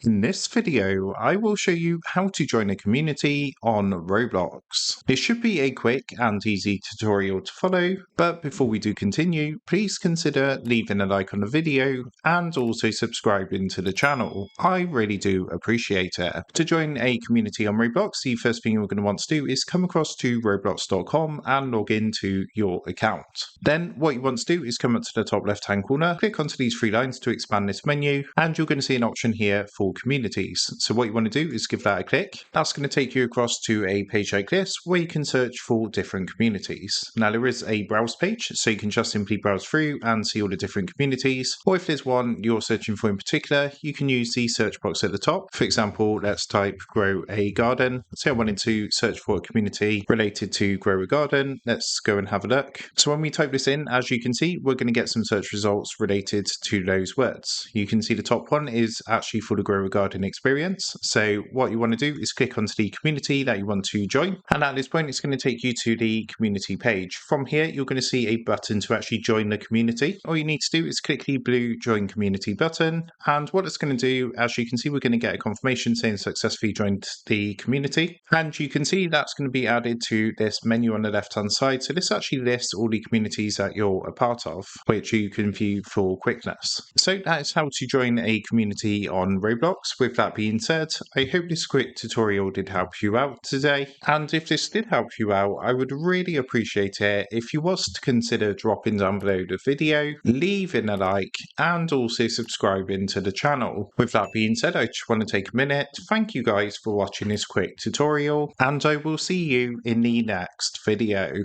In this video, I will show you how to join a community on Roblox. This should be a quick and easy tutorial to follow, but before we do continue, please consider leaving a like on the video and also subscribing to the channel. I really do appreciate it. To join a community on Roblox, the first thing you're going to want to do is come across to roblox.com and log into your account. Then what you want to do is come up to the top left hand corner, click onto these three lines to expand this menu, and you're going to see an option here for communities. So what you want to do is give that a click. That's going to take you across to a page like this where you can search for different communities. Now there is a browse page, so you can just simply browse through and see all the different communities, or if there's one you're searching for in particular, you can use the search box at the top. For example, let's type grow a garden. Say I wanted to search for a community related to grow a garden. Let's go and have a look. So when we type this in, as you can see, we're going to get some search results related to those words. You can see the top one is actually for the grow a garden experience. So what you want to do is click onto the community that you want to join, and at this point it's going to take you to the community page. From here you're going to see a button to actually join the community. All you need to do is click the blue join community button, and what it's going to do, as you can see, we're going to get a confirmation saying successfully joined the community, and you can see that's going to be added to this menu on the left hand side. So this actually lists all the communities that you're a part of, which you can view for quickness. So that is how to join a community on Roblox. With that being said, I hope this quick tutorial did help you out today, and if this did help you out, I would really appreciate it if you was to consider dropping down below the video, leaving a like, and also subscribing to the channel. With that being said, I just want to take a minute to thank you guys for watching this quick tutorial, and I will see you in the next video.